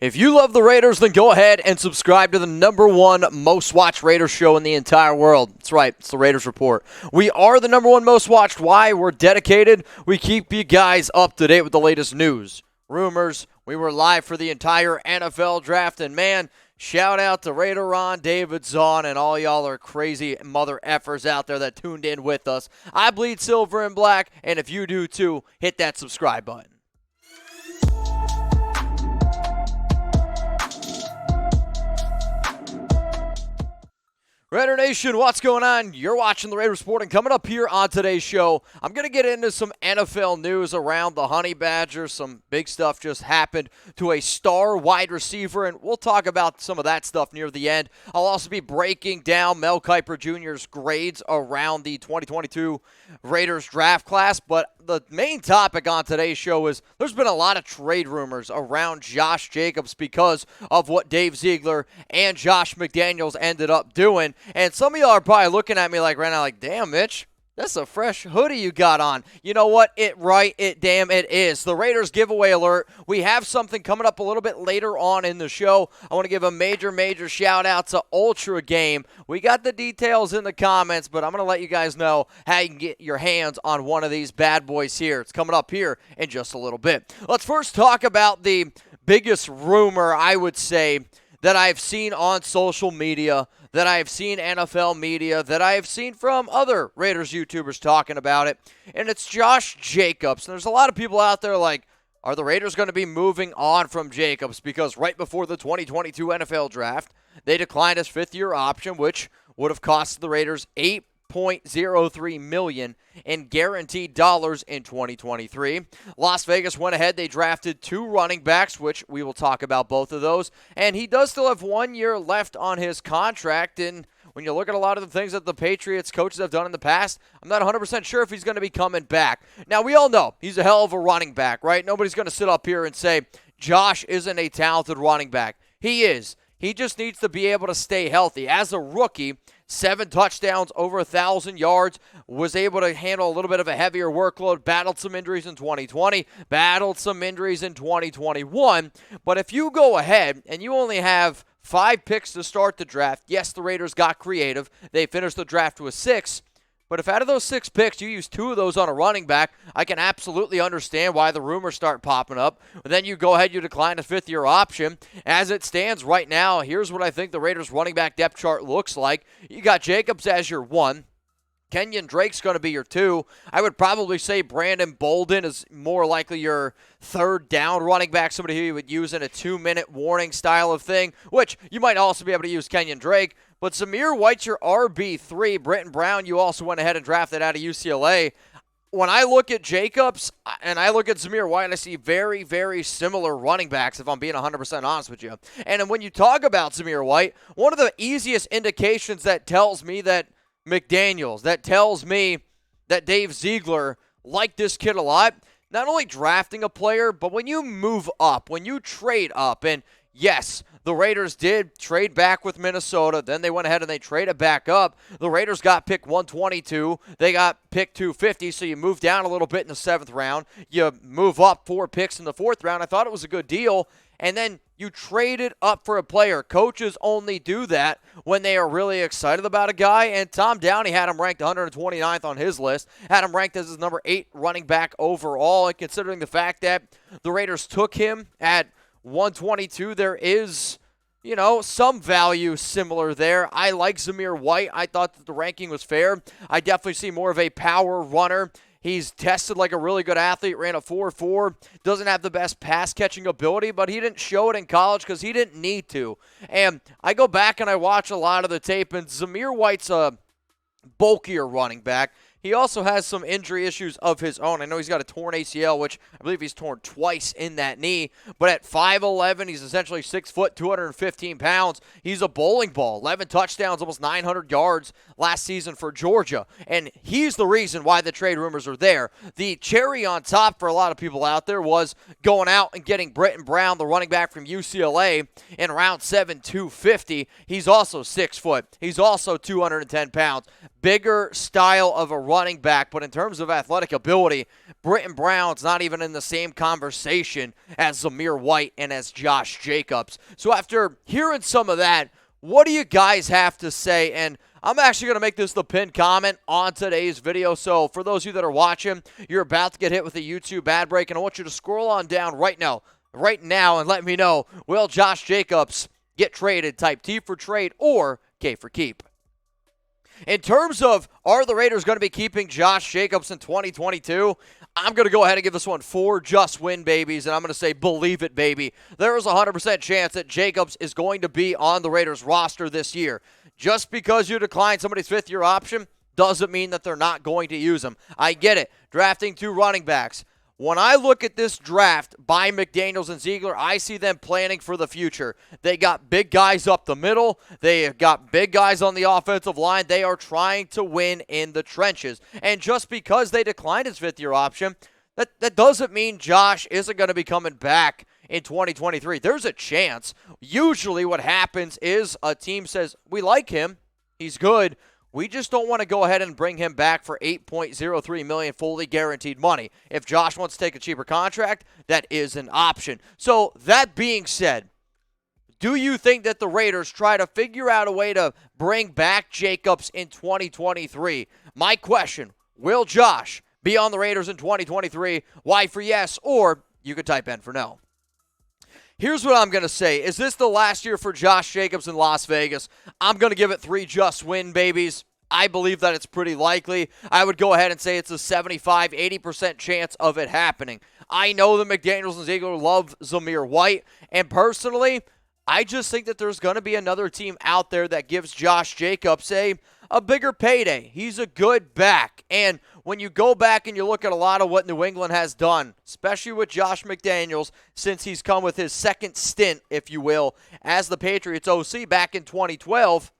If you love the Raiders, then go ahead and subscribe to the #1 most watched Raiders show in the entire world. That's right, it's the Raiders Report. We are the #1 most watched. Why? We're dedicated. We keep you guys up to date with the latest news, rumors. We were live for the entire NFL draft, and man, shout out to Raider Ron, David Zahn, and all y'all are crazy mother effers out there that tuned in with us. I bleed silver and black, and if you do too, hit that subscribe button. Raider Nation, what's going on? You're watching the Raiders Report, and coming up here on today's show, I'm going to get into some NFL news around the Honey Badgers. Some big stuff just happened to a star wide receiver, and we'll talk about some of that stuff near the end. I'll also be breaking down Mel Kiper Jr.'s grades around the 2022 Raiders draft class, but the main topic on today's show is there's been a lot of trade rumors around Josh Jacobs because of what Dave Ziegler and Josh McDaniels ended up doing. And some of y'all are probably looking at me like right now, like, damn, Mitch, that's a fresh hoodie you got on. You know what? Damn, it is. The Raiders giveaway alert. We have something coming up a little bit later on in the show. I want to give a major shout out to Ultra Game. We got the details in the comments, but I'm going to let you guys know how you can get your hands on one of these bad boys here. It's coming up here in just a little bit. Let's first talk about the biggest rumor, I would say, that I've seen on social media, that I've seen NFL media, that I've seen from other Raiders YouTubers talking about it, and it's Josh Jacobs. And there's a lot of people out there like, are the Raiders going to be moving on from Jacobs? Because right before the 2022 NFL Draft, they declined his fifth-year option, which would have cost the Raiders $8.03 million in guaranteed dollars in 2023. Las Vegas went ahead. They drafted 2 running backs, which we will talk about both of those. And he does still have 1 year left on his contract. And when you look at a lot of the things that the Patriots coaches have done in the past, I'm not 100% sure if he's going to be coming back. Now, we all know he's a hell of a running back, right? Nobody's going to sit up here and say Josh isn't a talented running back. He is. He just needs to be able to stay healthy. As a rookie, 7 touchdowns, over 1,000 yards, was able to handle a little bit of a heavier workload, battled some injuries in 2020, battled some injuries in 2021. But if you go ahead and you only have 5 picks to start the draft, yes, the Raiders got creative. They finished the draft with 6. But if out of those 6 picks, you use 2 of those on a running back, I can absolutely understand why the rumors start popping up. But then you go ahead, you decline a fifth-year option. As it stands right now, here's what I think the Raiders' running back depth chart looks like. You got Jacobs as your 1. Kenyon Drake's going to be your 2. I would probably say Brandon Bolden is more likely your 3rd down running back, somebody who you would use in a 2-minute warning style of thing, which you might also be able to use Kenyon Drake. But Zamir White's your RB3. Britton Brown, you also went ahead and drafted out of UCLA. When I look at Jacobs and I look at Zamir White, I see very similar running backs, if I'm being 100% honest with you. And when you talk about Zamir White, one of the easiest indications that tells me that McDaniels, that tells me that Dave Ziegler liked this kid a lot, not only drafting a player, but when you move up, when you trade up, and yes, the Raiders did trade back with Minnesota. Then they went ahead and they traded back up. The Raiders got pick 122. They got pick 250, so you move down a little bit in the 7th round. You move up 4 picks in the 4th round. I thought it was a good deal. And then you traded up for a player. Coaches only do that when they are really excited about a guy. And Tom Downey had him ranked 129th on his list. Had him ranked as his number 8 running back overall. And considering the fact that the Raiders took him at 122, there is, some value similar there. I like Zamir White. I thought that the ranking was fair. I definitely see more of a power runner. He's tested like a really good athlete, ran a 4.4, doesn't have the best pass-catching ability, but he didn't show it in college because he didn't need to. And I go back and I watch a lot of the tape, and Zamir White's a bulkier running back. He also has some injury issues of his own. I know he's got a torn ACL, which I believe he's torn twice in that knee. But at 5'11", he's essentially 6 foot, 215 pounds. He's a bowling ball. 11 touchdowns, almost 900 yards last season for Georgia. And he's the reason why the trade rumors are there. The cherry on top for a lot of people out there was going out and getting Britton Brown, the running back from UCLA, in round 7, 250. He's also 6 foot. He's also 210 pounds. bigger style of a running back, but in terms of athletic ability, Britton Brown's not even in the same conversation as Zamir White and as Josh Jacobs. So after hearing some of that, what do you guys have to say? And I'm actually going to make this the pinned comment on today's video. So for those of you that are watching, you're about to get hit with a YouTube ad break, and I want you to scroll on down right now, and let me know, will Josh Jacobs get traded, type T for trade or K for keep? In terms of, are the Raiders going to be keeping Josh Jacobs in 2022? I'm going to go ahead and give this one 4 just win babies, and I'm going to say believe it, baby. There is a 100% chance that Jacobs is going to be on the Raiders roster this year. Just because you decline somebody's fifth-year option doesn't mean that they're not going to use him. I get it. Drafting 2 running backs. When I look at this draft by McDaniels and Ziegler, I see them planning for the future. They got big guys up the middle. They got big guys on the offensive line. They are trying to win in the trenches. And just because they declined his fifth-year option, that doesn't mean Josh isn't going to be coming back in 2023. There's a chance. Usually what happens is a team says, we like him, he's good, we just don't want to go ahead and bring him back for $8.03 million fully guaranteed money. If Josh wants to take a cheaper contract, that is an option. So that being said, do you think that the Raiders try to figure out a way to bring back Jacobs in 2023? My question, will Josh be on the Raiders in 2023? Y for yes, or you could type N for no. Here's what I'm going to say. Is this the last year for Josh Jacobs in Las Vegas? I'm going to give it 3 just win babies. I believe that it's pretty likely. I would go ahead and say it's a 75-80% chance of it happening. I know the McDaniels and Ziegler love Zamir White, and personally, I just think that there's going to be another team out there that gives Josh Jacobs a bigger payday. He's a good back, and when you go back and you look at a lot of what New England has done, especially with Josh McDaniels, since he's come with his second stint, if you will, as the Patriots OC back in 2012,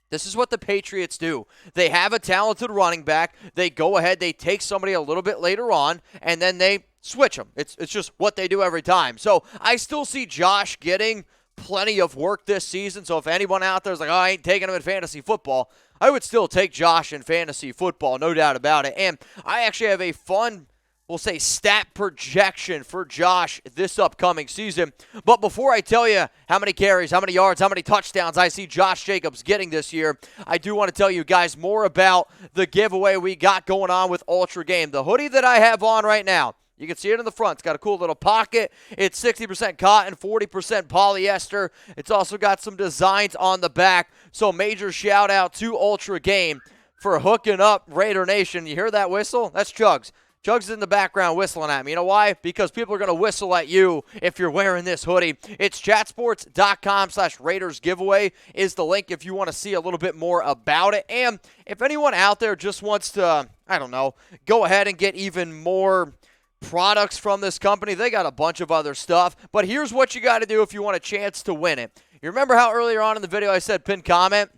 this is what the Patriots do. They have a talented running back. They go ahead, they take somebody a little bit later on, and then they switch them. It's just what they do every time. So I still see Josh getting plenty of work this season. So if anyone out there is like, oh, I ain't taking him in fantasy football, I would still take Josh in fantasy football, no doubt about it. And I actually have a fun, we'll say, stat projection for Josh this upcoming season. But before I tell you how many carries, how many yards, how many touchdowns I see Josh Jacobs getting this year, I do want to tell you guys more about the giveaway we got going on with Ultra Game. The hoodie that I have on right now, you can see it in the front. It's got a cool little pocket. It's 60% cotton, 40% polyester. It's also got some designs on the back. So major shout out to Ultra Game for hooking up Raider Nation. You hear that whistle? That's Chugs. Chugs is in the background whistling at me. You know why? Because people are going to whistle at you if you're wearing this hoodie. It's chatsports.com/Raiders giveaway is the link if you want to see a little bit more about it. And if anyone out there just wants to, I don't know, go ahead and get even more products from this company, they got a bunch of other stuff. But here's what you got to do if you want a chance to win it. You remember how earlier on in the video I said pinned comment?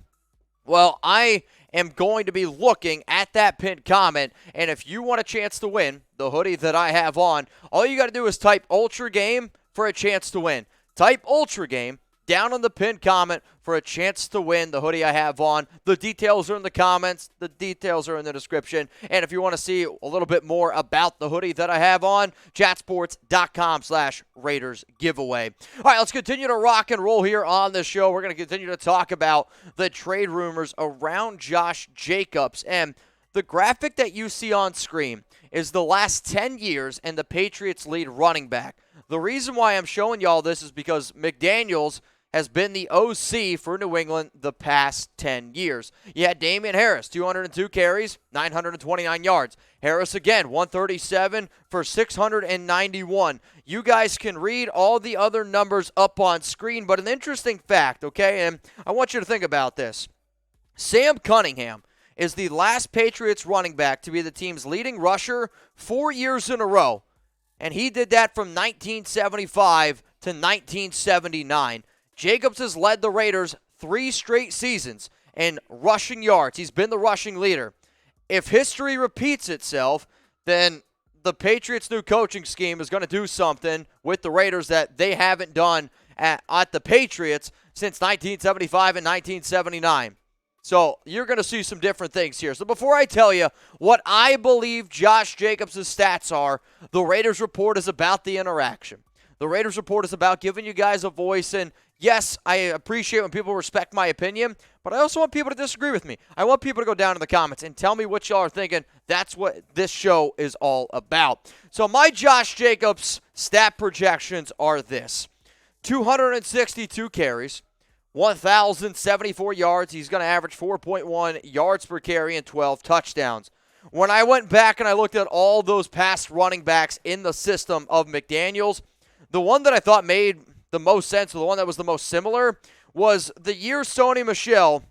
Well, I am going to be looking at that pinned comment, and if you want a chance to win the hoodie that I have on, all you got to do is type Ultra Game for a chance to win. Type Ultra Game down on the pinned comment for a chance to win the hoodie I have on. The details are in the comments. The details are in the description. And if you want to see a little bit more about the hoodie that I have on, chatsports.com/Raiders giveaway. All right, let's continue to rock and roll here on the show. We're going to continue to talk about the trade rumors around Josh Jacobs. And the graphic that you see on screen is the last 10 years and the Patriots' lead running back. The reason why I'm showing y'all this is because McDaniels has been the OC for New England the past 10 years. You had Damian Harris, 202 carries, 929 yards. Harris again, 137 for 691. You guys can read all the other numbers up on screen, but an interesting fact, okay, and I want you to think about this. Sam Cunningham is the last Patriots running back to be the team's leading rusher 4 years in a row, and he did that from 1975 to 1979. Jacobs has led the Raiders 3 straight seasons in rushing yards. He's been the rushing leader. If history repeats itself, then the Patriots' new coaching scheme is going to do something with the Raiders that they haven't done at the Patriots since 1975 and 1979. So you're going to see some different things here. So before I tell you what I believe Josh Jacobs' stats are, the Raiders Report is about the interaction. The Raiders Report is about giving you guys a voice, and yes, I appreciate when people respect my opinion, but I also want people to disagree with me. I want people to go down in the comments and tell me what y'all are thinking. That's what this show is all about. So my Josh Jacobs stat projections are this: 262 carries, 1,074 yards. He's going to average 4.1 yards per carry and 12 touchdowns. When I went back and I looked at all those past running backs in the system of McDaniels, the one that I thought made the most sense, or the one that was the most similar, was the year Sony Michel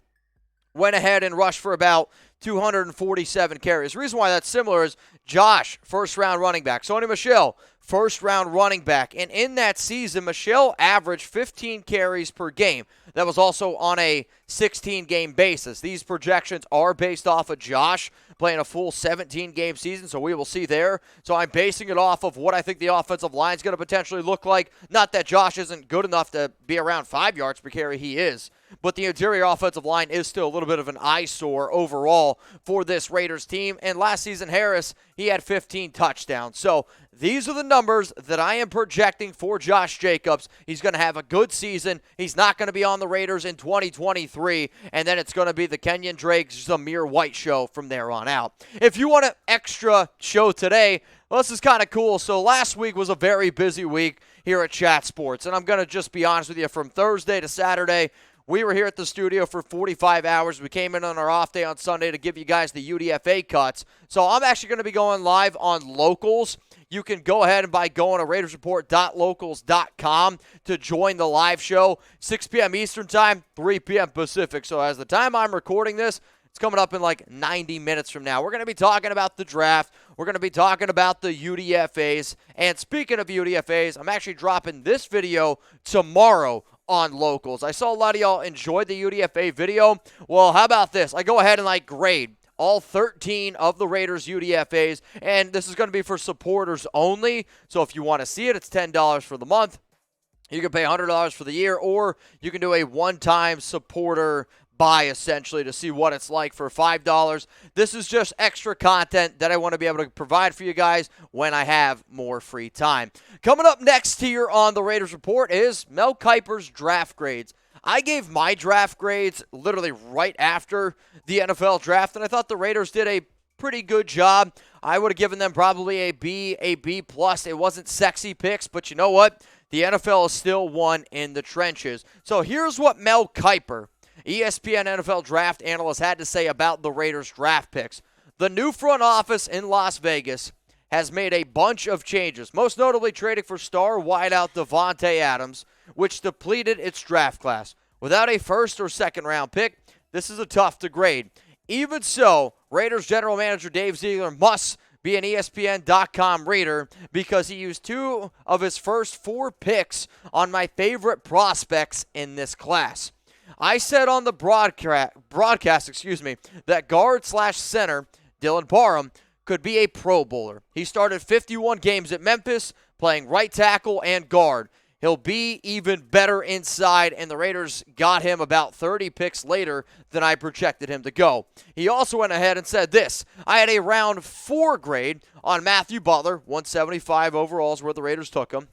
went ahead and rushed for about 247 carries. The reason why that's similar is Josh, first-round running back. Sony Michel, first-round running back. And in that season, Michel averaged 15 carries per game. That was also on a 16-game basis. These projections are based off of Josh playing a full 17-game season, so we will see there. So I'm basing it off of what I think the offensive line is going to potentially look like. Not that Josh isn't good enough to be around 5 yards per carry. He is. But the interior offensive line is still a little bit of an eyesore overall for this Raiders team. And last season, Harris, he had 15 touchdowns. So these are the numbers that I am projecting for Josh Jacobs. He's going to have a good season. He's not going to be on the Raiders in 2023. And then it's going to be the Kenyon Drake, Zamir White show from there on out. If you want an extra show today, well, this is kind of cool. So last week was a very busy week here at Chat Sports. And I'm going to just be honest with you, from Thursday to Saturday, we were here at the studio for 45 hours. We came in on our off day on Sunday to give you guys the UDFA cuts. So I'm actually going to be going live on Locals. You can go ahead and by going to RaidersReport.locals.com to join the live show. 6 p.m. Eastern Time, 3 p.m. Pacific. So as the time I'm recording this, it's coming up in like 90 minutes from now. We're going to be talking about the draft. We're going to be talking about the UDFAs. And speaking of UDFAs, I'm actually dropping this video tomorrow on Locals. I saw a lot of y'all enjoyed the UDFA video. Well, how about this? I go ahead and grade all 13 of the Raiders UDFAs, and this is going to be for supporters only. So if you want to see it, it's $10 for the month. You can pay $100 for the year, or you can do a one-time supporter buy, essentially, to see what it's like for $5. This is just extra content that I want to be able to provide for you guys when I have more free time. Coming up next here on the Raiders Report is Mel Kiper's draft grades. I gave my draft grades literally right after the NFL draft, and I thought the Raiders did a pretty good job. I would have given them probably a B+. It wasn't sexy picks, but you know what? The NFL is still one in the trenches. So here's what Mel Kiper, ESPN NFL draft analyst, had to say about the Raiders draft picks. The new front office in Las Vegas has made a bunch of changes, most notably trading for star wideout Davante Adams, which depleted its draft class. Without a first or second round pick, this is a tough to grade. Even so, Raiders general manager Dave Ziegler must be an ESPN.com reader because he used 2 of his first 4 picks on my favorite prospects in this class. I said on the broadcast, that guard/center Dylan Parham could be a Pro Bowler. He started 51 games at Memphis, playing right tackle and guard. He'll be even better inside, and the Raiders got him about 30 picks later than I projected him to go. He also went ahead and said this: I had a round 4 grade on Mathieu Butler, 175 overall is where the Raiders took him,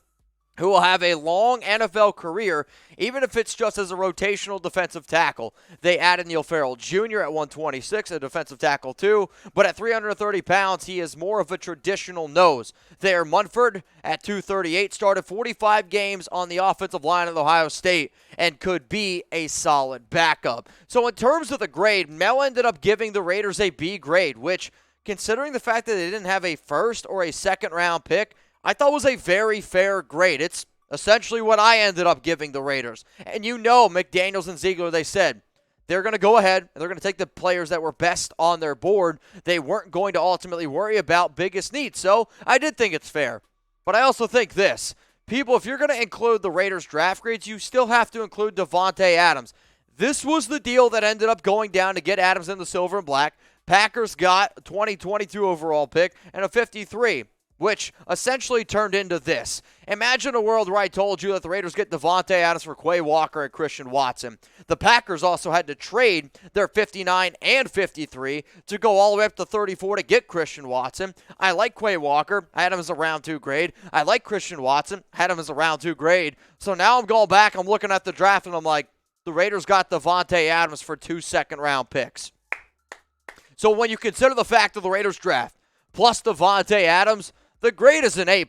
who will have a long NFL career, even if it's just as a rotational defensive tackle. They added Neil Farrell Jr. at 126, a defensive tackle too, but at 330 pounds, he is more of a traditional nose. There, Munford at 238 started 45 games on the offensive line at Ohio State and could be a solid backup. So in terms of the grade, Mel ended up giving the Raiders a B grade, which, considering the fact that they didn't have a first or a second round pick, I thought was a very fair grade. It's essentially what I ended up giving the Raiders. And you know, McDaniels and Ziegler, they said they're going to go ahead and they're going to take the players that were best on their board. They weren't going to ultimately worry about biggest needs. So I did think it's fair. But I also think this: people, if you're going to include the Raiders draft grades, you still have to include Davante Adams. This was the deal that ended up going down to get Adams in the silver and black. Packers got a 2022 overall pick and a 53. which essentially turned into this. Imagine a world where I told you that the Raiders get Davante Adams for Quay Walker and Christian Watson. The Packers also had to trade their 59 and 53 to go all the way up to 34 to get Christian Watson. I like Quay Walker. I had him as a round 2 grade. I like Christian Watson. I had him as a round 2 grade. So now I'm going back. I'm looking at the draft, and I'm like, the Raiders got Davante Adams for 2 second-round picks. So when you consider the fact of the Raiders draft, plus Davante Adams, the grade is an A+,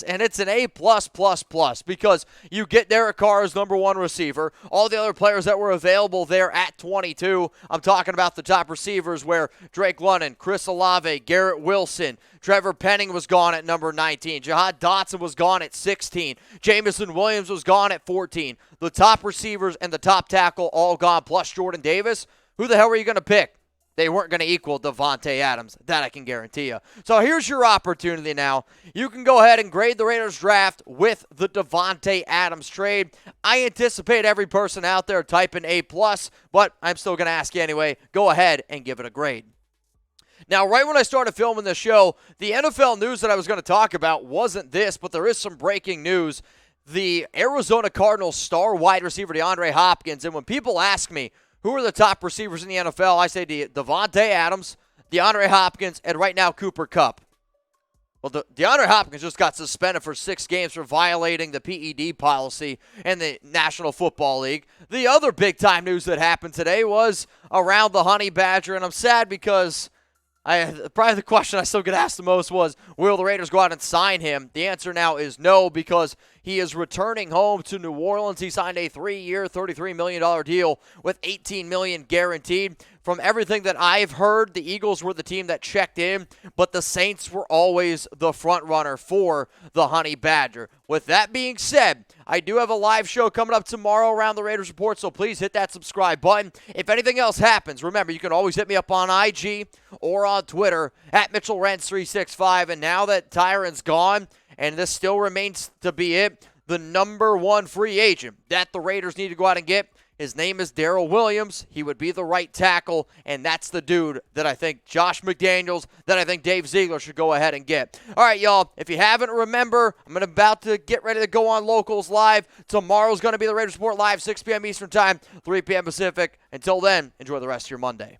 and it's an A+++, because you get Derek Carr as number 1 receiver. All the other players that were available there at 22, I'm talking about the top receivers where Drake London, Chris Olave, Garrett Wilson, Trevor Penning was gone at number 19. Jahad Dotson was gone at 16. Jamison Williams was gone at 14. The top receivers and the top tackle all gone, plus Jordan Davis. Who the hell were you going to pick? They weren't going to equal Davante Adams. That I can guarantee you. So here's your opportunity now. You can go ahead and grade the Raiders draft with the Davante Adams trade. I anticipate every person out there typing A+, but I'm still going to ask you anyway. Go ahead and give it a grade. Now, right when I started filming this show, the NFL news that I was going to talk about wasn't this, but there is some breaking news. The Arizona Cardinals star wide receiver DeAndre Hopkins, and when people ask me, who are the top receivers in the NFL? I say Davante Adams, DeAndre Hopkins, and right now Cooper Kupp. Well, DeAndre Hopkins just got suspended for 6 games for violating the PED policy in the National Football League. The other big-time news that happened today was around the Honey Badger, and I'm sad because probably the question I still get asked the most was, will the Raiders go out and sign him? The answer now is no, because he is returning home to New Orleans. He signed a 3-year, $33 million deal with $18 million guaranteed. From everything that I've heard, the Eagles were the team that checked in, but the Saints were always the front runner for the Honey Badger. With that being said, I do have a live show coming up tomorrow around the Raiders Report, so please hit that subscribe button. If anything else happens, remember, you can always hit me up on IG or on Twitter at MitchellRents365. And now that Tyrann's gone, and this still remains to be it, the number 1 free agent that the Raiders need to go out and get, his name is Darrell Williams. He would be the right tackle, and that's the dude that I think Josh McDaniels, that I think Dave Ziegler should go ahead and get. All right, y'all, if you haven't, remember, I'm about to get ready to go on Locals Live. Tomorrow's going to be the Raiders Report Live, 6 p.m. Eastern Time, 3 p.m. Pacific. Until then, enjoy the rest of your Monday.